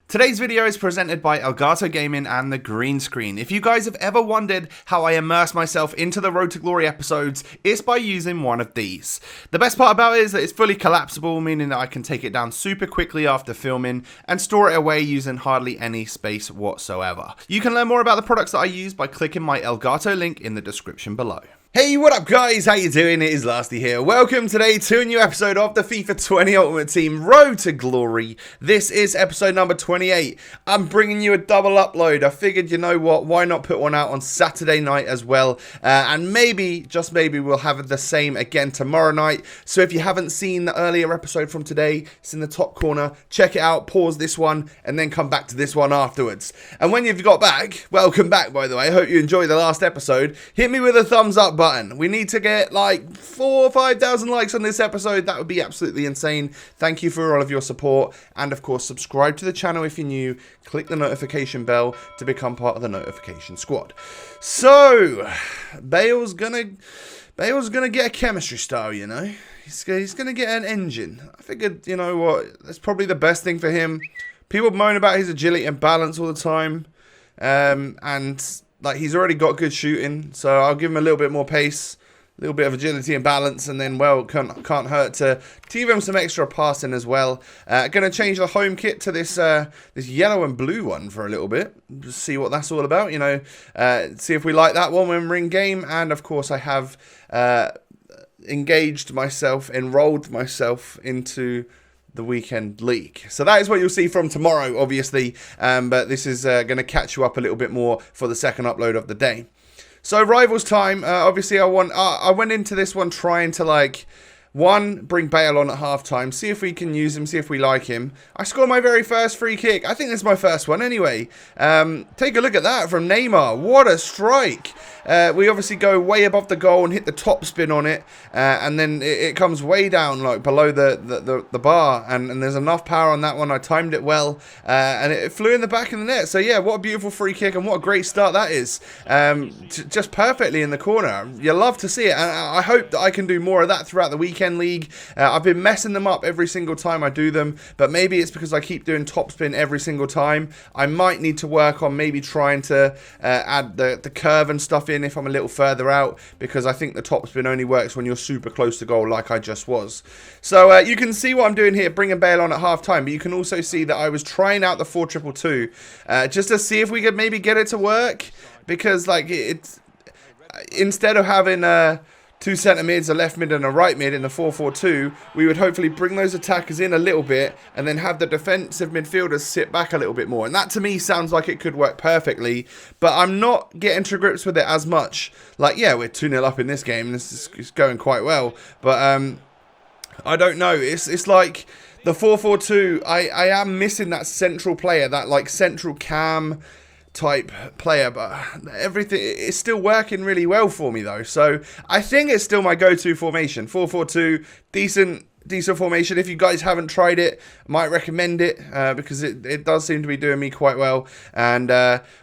Today's video is presented by Elgato Gaming and the green screen. If you guys have ever wondered how I immerse myself into the Road to Glory episodes, it's by using one of these. The best part about it is that it's fully collapsible, meaning that I can take it down super quickly after filming and store it away using hardly any space whatsoever. You can learn more about the products that I use by clicking my Elgato link in the description below. Hey, what up guys, how you doing? It is Lasty here. Welcome today to a new episode of the FIFA 20 Ultimate Team Road to Glory. This is episode number 28. I'm bringing you a double upload. I figured, you know what, why not put one out on Saturday night as well? And maybe, just maybe, we'll have the same again tomorrow night. So if you haven't seen the earlier episode from today, it's in the top corner. Check it out, pause this one, and then come back to this one afterwards. And when you've got back, welcome back by the way, I hope you enjoyed the last episode. Hit me with a thumbs up button. We need to get like 4,000 or 5,000 likes on this episode. That would be absolutely insane. Thank you for all of your support, and of course subscribe to the channel if you're new. Click the notification bell to become part of the notification squad. So Bale's gonna get a chemistry style, you know. He's gonna get an engine. I figured, you know what, that's probably the best thing for him. People moan about his agility and balance all the time, and like, he's already got good shooting, so I'll give him a little bit more pace, a little bit of agility and balance, and then, well, can't hurt to give him some extra passing as well. Going to change the home kit to this this yellow and blue one for a little bit, just see what that's all about, you know, see if we like that one when we're in game. And of course I have enrolled myself into the weekend league. So that is what you'll see from tomorrow, obviously, but this is going to catch you up a little bit more for the second upload of the day. So rivals time. Obviously I went into this one trying to, like, bring Bale on at halftime, see if we can use him, see if we like him. I scored my very first free kick. I think this is my first one anyway. Take a look at that from Neymar. What a strike. We obviously go way above the goal and hit the top spin on it, and then it comes way down, like below the bar, and there's enough power on that one. I timed it well, and it flew in the back of the net. So yeah, what a beautiful free kick, and what a great start that is. Just perfectly in the corner. You love to see it, and I hope that I can do more of that throughout the weekend league. I've been messing them up every single time I do them, but maybe it's because I keep doing top spin every single time. I might need to work on maybe trying to add the curve and stuff in if I'm a little further out, because I think the top spin only works when you're super close to goal like I just was. So you can see what I'm doing here, bringing Bale on at half time, but you can also see that I was trying out the 4-2-2 just to see if we could maybe get it to work, because like it's instead of having two centre mids, a left mid and a right mid in the 4-4-2, we would hopefully bring those attackers in a little bit and then have the defensive midfielders sit back a little bit more. And that to me sounds like it could work perfectly, but I'm not getting to grips with it as much. Like, yeah, we're 2-0 up in this game and this is going quite well, but I don't know. It's like the 4-4-2, I am missing that central player, that like central cam type player, but everything is still working really well for me though. So I think it's still my go-to formation. 4-4-2, decent formation. If you guys haven't tried it, I might recommend it, because it does seem to be doing me quite well. And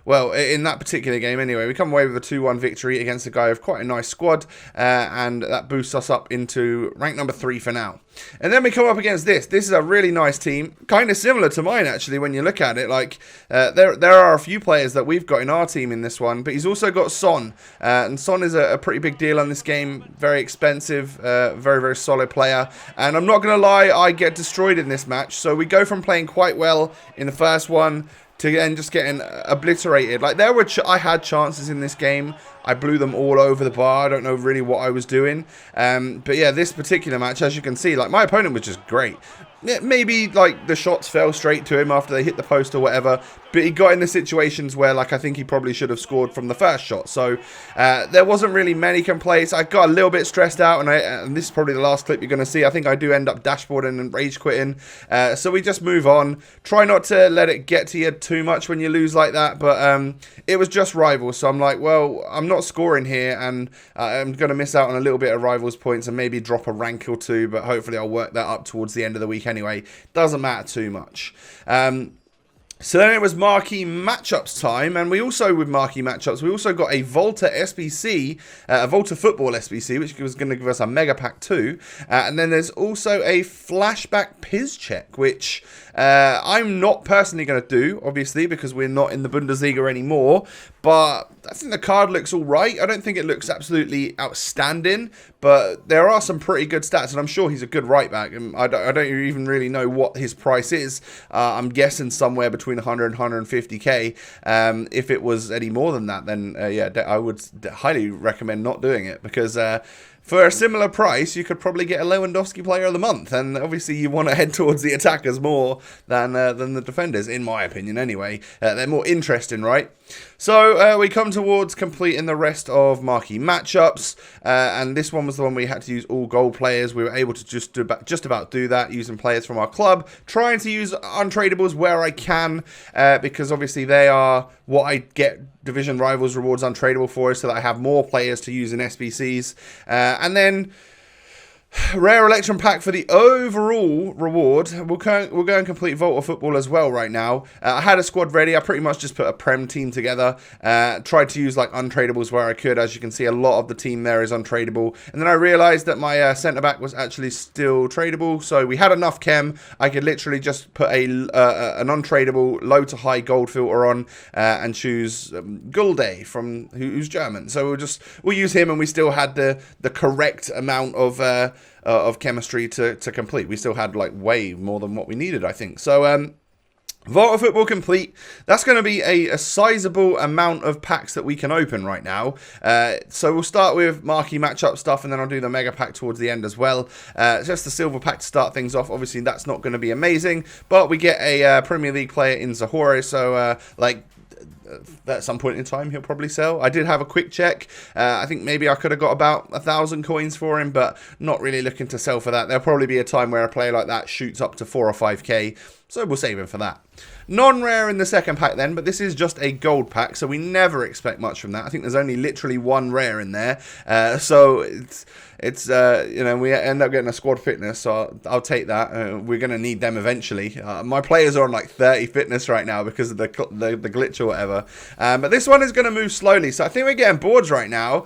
well, in that particular game anyway, we come away with a 2-1 victory against a guy with quite a nice squad, and that boosts us up into rank number 3 for now. And then we come up against this. This is a really nice team, kind of similar to mine actually when you look at it. Like there are a few players that we've got in our team in this one, but he's also got Son, and Son is a pretty big deal on this game. Very expensive, very, very solid player. And I'm not going to lie, I get destroyed in this match. So we go from playing quite well in the first one to then just getting obliterated. Like, I had chances in this game. I blew them all over the bar. I don't know really what I was doing. But yeah, this particular match, as you can see, like, my opponent was just great. Yeah, maybe like the shots fell straight to him after they hit the post or whatever, but he got in the situations where, like, I think he probably should have scored from the first shot. So there wasn't really many complaints. I got a little bit stressed out, and this is probably the last clip you're going to see. I think I do end up dashboarding and rage quitting. So we just move on. Try not to let it get to you too much when you lose like that, but it was just rivals. So I'm like, well, I'm not scoring here, and I'm going to miss out on a little bit of rivals points and maybe drop a rank or two, but hopefully I'll work that up towards the end of the week anyway. Doesn't matter too much. So then it was marquee matchups time, and we also, with marquee matchups, we also got a Volta SBC, a Volta Football SBC, which was going to give us a Mega Pack 2, and then there's also a Flashback Piz check, which I'm not personally going to do, obviously, because we're not in the Bundesliga anymore, but I think the card looks alright. I don't think it looks absolutely outstanding, but there are some pretty good stats, and I'm sure he's a good right back, and I don't even really know what his price is. I'm guessing somewhere between 100 and 150k. If it was any more than that, then yeah, I would highly recommend not doing it, because for a similar price, you could probably get a Lewandowski player of the month, and obviously you want to head towards the attackers more than the defenders, in my opinion anyway. They're more interesting, right? So we come towards completing the rest of marquee matchups, and this one was the one we had to use all gold players. We were able to just about do that using players from our club, trying to use untradables where I can, because obviously they are what I get division rivals rewards untradable for, so that I have more players to use in SBCs, and then rare Electrum pack for the overall reward. We'll go and complete Volta Football as well right now. I had a squad ready. I pretty much just put a Prem team together. Tried to use like untradables where I could. As you can see, a lot of the team there is untradable. And then I realized that my centre-back was actually still tradable. So we had enough chem. I could literally just put an untradable low to high gold filter on and choose Gulde from who's German. So we'll use him, and we still had the correct amount of chemistry to complete. We still had like way more than what we needed, I think. So Volta Football complete. That's going to be a sizable amount of packs that we can open right now. So we'll start with marquee matchup stuff, and then I'll do the mega pack towards the end as well. Just the silver pack to start things off. Obviously that's not going to be amazing, but we get a Premier League player in Zahore, so at some point in time he'll probably sell. I did have a quick check. I think maybe I could have got about 1,000 coins for him, but not really looking to sell for that. There'll probably be a time where a player like that shoots up to 4 or 5k, so we'll save him for that. Non-rare in the second pack then, but this is just a gold pack, so we never expect much from that. I think there's only literally one rare in there, so it's you know, we end up getting a squad fitness, so I'll take that. We're going to need them eventually. My players are on like 30 fitness right now because of the glitch or whatever, but this one is going to move slowly, so I think we're getting boards right now.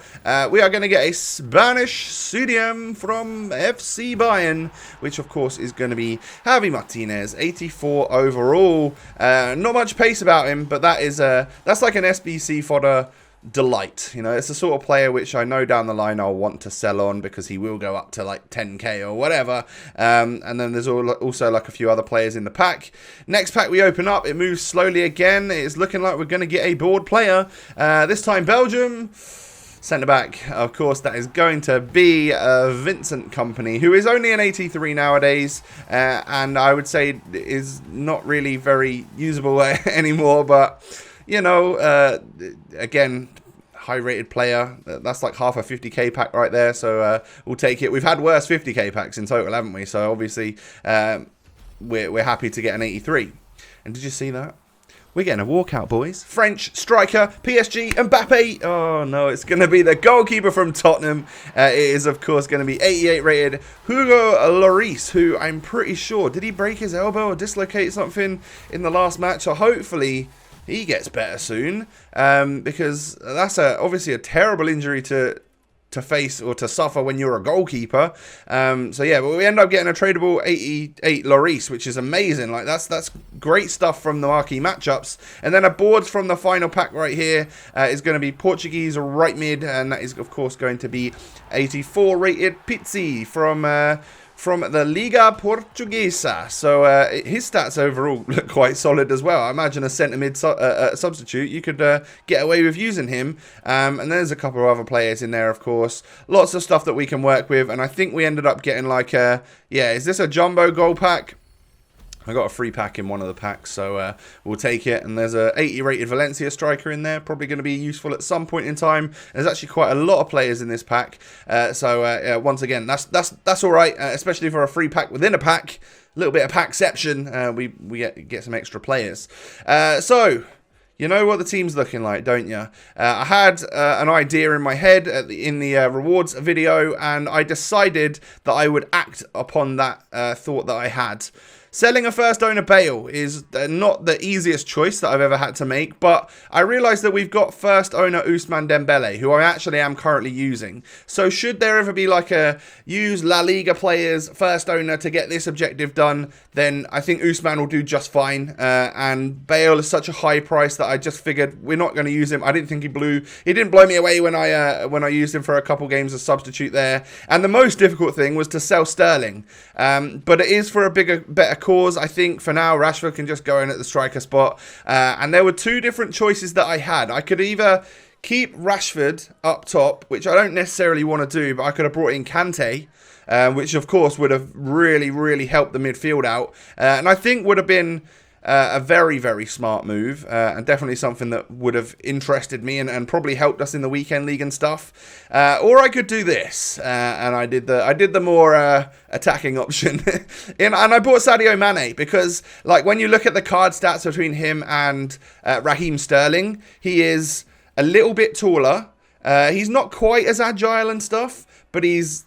We are going to get a Spanish CDM from FC Bayern, which of course is going to be Javi Martinez, 84 overall. Not much pace about him, but that's like an SBC fodder delight. You know, it's the sort of player which I know down the line I'll want to sell on, because he will go up to like 10k or whatever. And then there's also like a few other players in the pack. Next pack we open up, it moves slowly again. It's looking like we're going to get a board player. This time Belgium. Centre back, of course, that is going to be Vincent Kompany, who is only an 83 nowadays, and I would say is not really very usable anymore, but you know, again, high rated player. That's like half a 50k pack right there, so we'll take it. We've had worse 50k packs in total, haven't we? So obviously we're happy to get an 83. And did you see that? We're getting a walkout, boys. French striker, PSG, Mbappe. Oh, no, it's going to be the goalkeeper from Tottenham. It is, of course, going to be 88 rated Hugo Lloris, who I'm pretty sure, did he break his elbow or dislocate something in the last match? So hopefully he gets better soon, because that's obviously a terrible injury to face or to suffer when you're a goalkeeper. So yeah, but we end up getting a tradable 88 Lloris, which is amazing. Like that's great stuff from the marquee matchups. And then a boards from the final pack right here is going to be Portuguese right mid, and that is of course going to be 84 rated Pizzi from the Liga Portuguesa. So his stats overall look quite solid as well. I imagine a centre mid substitute, you could get away with using him. And there's a couple of other players in there, of course. Lots of stuff that we can work with. And I think we ended up getting like is this a jumbo gold pack? I got a free pack in one of the packs, so we'll take it. And there's a 80 rated Valencia striker in there, probably going to be useful at some point in time. There's actually quite a lot of players in this pack, so once again, that's all right, especially for a free pack within a pack. A little bit of packception, we get some extra players. So you know what the team's looking like, don't you? I had an idea in my head in the rewards video, and I decided that I would act upon that thought that I had. selling a first owner Bale is not the easiest choice that I've ever had to make, but I realised that we've got first owner Ousmane Dembele, who I actually am currently using. So should there ever be like a use La Liga players first owner to get this objective done, then I think Ousmane will do just fine. And Bale is such a high price that I just figured we're not going to use him. I didn't think he didn't blow me away when I used him for a couple games as substitute there. And the most difficult thing was to sell Sterling. But it is for a better cause. I think for now Rashford can just go in at the striker spot. And there were two different choices that I had. I could either keep Rashford up top, which I don't necessarily want to do, but I could have brought in Kante, which of course would have really, really helped the midfield out. And I think would have been a very, very smart move, and definitely something that would have interested me and probably helped us in the weekend league and stuff. Or I could do this, and I did the more attacking option, and I bought Sadio Mane because, like, when you look at the card stats between him and Raheem Sterling, he is a little bit taller. He's not quite as agile and stuff, but he's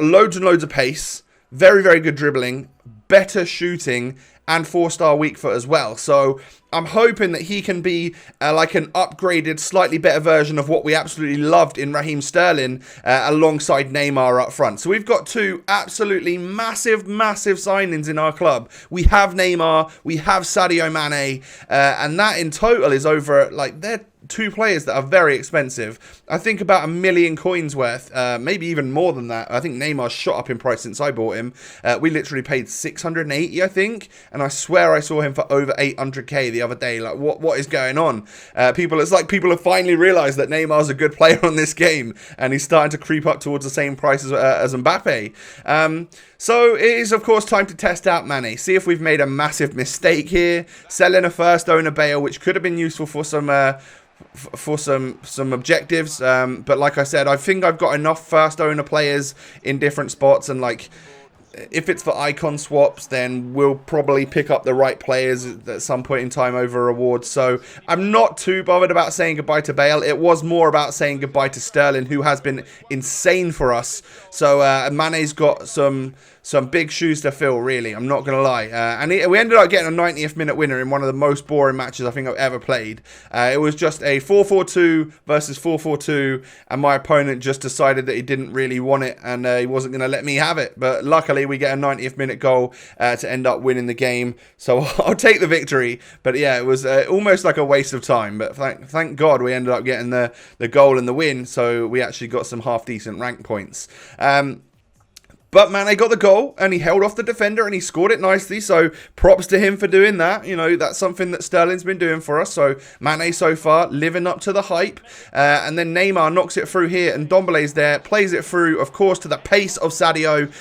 loads and loads of pace, very, very good dribbling, better shooting, and 4-star weak foot as well. So I'm hoping that he can be like an upgraded, slightly better version of what we absolutely loved in Raheem Sterling alongside Neymar up front. So we've got two absolutely massive, massive signings in our club. We have Neymar, we have Sadio Mane, and that in total is over, like, they're two players that are very expensive. I think about 1 million coins worth, maybe even more than that. I think Neymar's shot up in price since I bought him. We literally paid 680, I think, and I swear I saw him for over 800k the other day. Like, what is going on? It's like people have finally realised that Neymar's a good player on this game, and he's starting to creep up towards the same price as Mbappe. So it is, of course, time to test out Mane. See if we've made a massive mistake here, selling a first owner Bale, which could have been useful for some objectives, but like I said, I think I've got enough first owner players in different spots, and like, if it's for icon swaps, then we'll probably pick up the right players at some point in time over rewards. So I'm not too bothered about saying goodbye to Bale. It was more about saying goodbye to Sterling, who has been insane for us. So Mane's got some big shoes to fill, really. I'm not going to lie. And we ended up getting a 90th minute winner in one of the most boring matches I think I've ever played. It was just a 4-4-2 versus 4-4-2, and my opponent just decided that he didn't really want it, and he wasn't going to let me have it. But luckily, we get a 90th minute goal to end up winning the game. So I'll take the victory. But yeah, it was almost like a waste of time. But thank God we ended up getting the goal and the win, so we actually got some half-decent rank points. But Mane got the goal, and he held off the defender, and he scored it nicely. So props to him for doing that. You know, that's something that Sterling's been doing for us. So Mane so far living up to the hype. And then Neymar knocks it through here, and Ndombele's there, plays it through, of course, to the pace of Sadio,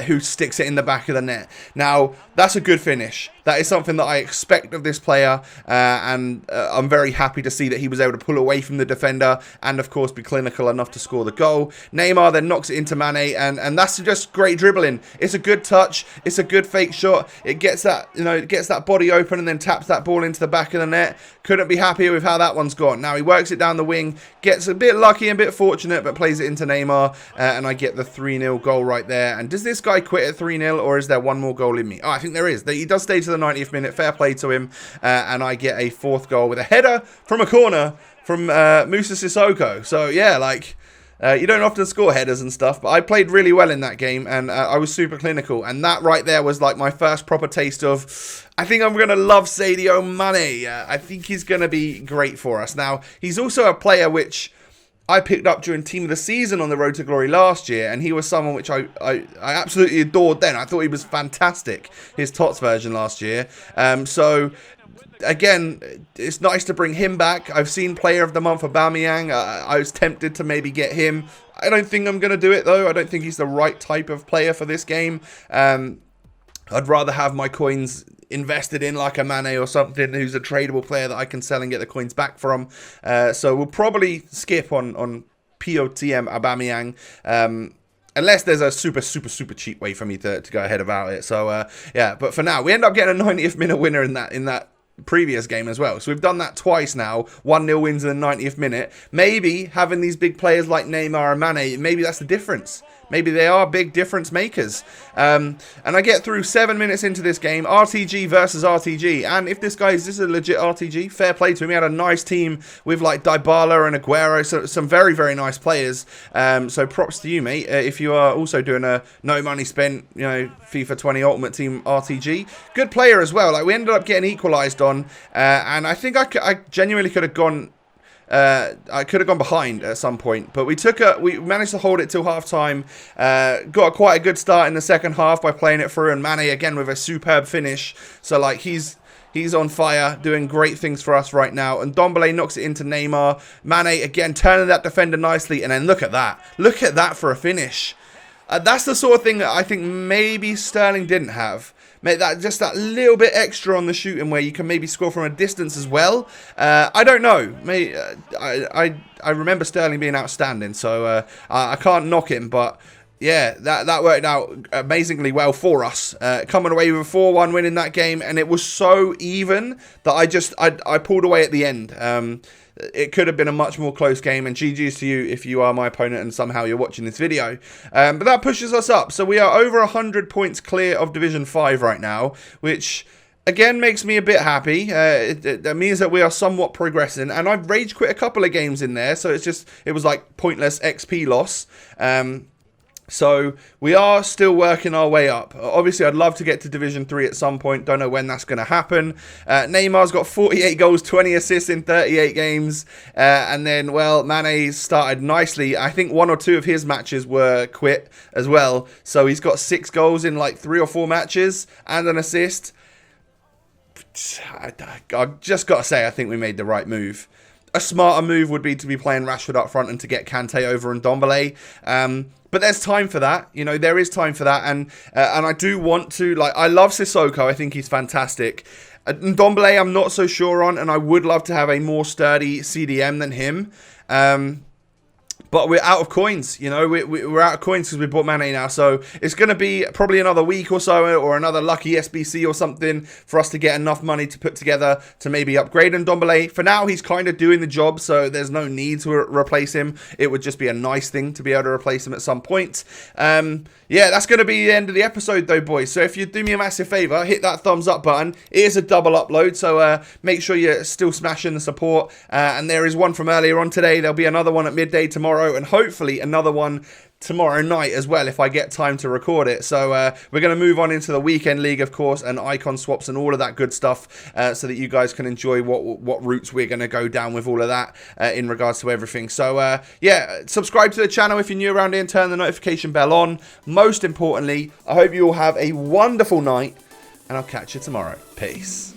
who sticks it in the back of the net. Now, that's a good finish. That is something that I expect of this player, and I'm very happy to see that he was able to pull away from the defender and, of course, be clinical enough to score the goal. Neymar then knocks it into Mane, and that's just great dribbling. It's a good touch. It's a good fake shot. It gets that, it gets that body open and then taps that ball into the back of the net. Couldn't be happier with how that one's gone. Now he works it down the wing, gets a bit lucky and a bit fortunate, but plays it into Neymar, and I get the 3-0 goal right there. And does this guy quit at 3-0, or is there one more goal in me? Oh, I think there is. He does stay to the 90th minute. Fair play to him, and I get a fourth goal with a header from a corner from Moussa Sissoko. So yeah, like, you don't often score headers and stuff, but I played really well in that game, and I was super clinical. And that right there was like my first proper taste of, I think I'm going to love Sadio Mane. I think he's going to be great for us. Now, he's also a player which I picked up during Team of the Season on the Road to Glory last year, and he was someone which I absolutely adored then. I thought he was fantastic, his TOTS version last year. So again, it's nice to bring him back. I've seen Player of the Month Aubameyang. I was tempted to maybe get him. I don't think I'm going to do it, though. I don't think he's the right type of player for this game. I'd rather have my coins invested in like a Mane or something who's a tradable player that I can sell and get the coins back from. So we'll probably skip on POTM Aubameyang. Unless there's a super, super, super cheap way for me to go ahead about it. So, yeah, but for now, we end up getting a 90th minute winner in that previous game as well. So we've done that twice now. 1-0 wins in the 90th minute. Maybe having these big players like Neymar and Mane, maybe that's the difference. maybe they are big difference makers. And I get through 7 minutes into this game, RTG versus RTG, and if this is a legit RTG, fair play to him. He had a nice team with like Dybala and Aguero, so some very, very nice players. So props to you, mate. If you are also doing a no money spent, you know, FIFA 20 Ultimate Team RTG, good player as well. Like, we ended up getting equalised on, and I think I genuinely could have gone. I could have gone behind at some point, but we managed to hold it till half time. Got quite a good start in the second half by playing it through, and Mane again with a superb finish. So like he's on fire, doing great things for us right now. And Ndombele knocks it into Neymar. Mane again turning that defender nicely, and then look at that for a finish. That's the sort of thing that I think maybe Sterling didn't have. Just that little bit extra on the shooting where you can maybe score from a distance as well. I don't know. I remember Sterling being outstanding, so I can't knock him. But yeah, that worked out amazingly well for us. Coming away with a 4-1 win in that game, and it was so even that I pulled away at the end. It could have been a much more close game, and GG's to you if you are my opponent and somehow you're watching this video. But that pushes us up. So we are over 100 points clear of Division 5 right now, which again makes me a bit happy. That means that we are somewhat progressing, and I've rage quit a couple of games in there, so it was like pointless XP loss. So we are still working our way up. Obviously, I'd love to get to Division 3 at some point. Don't know when that's going to happen. Neymar's got 48 goals, 20 assists in 38 games. And then, well, Mane's started nicely. I think 1 or 2 of his matches were quit as well. So he's got 6 goals in like 3 or 4 matches and an assist. I've just got to say, I think we made the right move. A smarter move would be to be playing Rashford up front and to get Kante over and Ndombele. But there's time for that. You know, there is time for that. And I do want to, like, I love Sissoko. I think he's fantastic. Ndombele, I'm not so sure on, and I would love to have a more sturdy CDM than him. But we're out of coins, you know, we're out of coins because we bought Mane now. So it's going to be probably another week or so, or another lucky SBC or something for us to get enough money to put together to maybe upgrade Ndombele. For now, he's kind of doing the job, so there's no need to replace him. It would just be a nice thing to be able to replace him at some point. Yeah, that's going to be the end of the episode though, boys. So if you do me a massive favour, hit that thumbs up button. It is a double upload, so make sure you're still smashing the support. And there is one from earlier on today. There'll be another one at midday tomorrow, and hopefully another one tomorrow night as well if I get time to record it. So we're going to move on into the weekend league, of course, and icon swaps and all of that good stuff, so that you guys can enjoy what routes we're going to go down with all of that in regards to everything. So yeah, subscribe to the channel if you're new around here and turn the notification bell on. Most importantly, I hope you all have a wonderful night, and I'll catch you tomorrow. Peace.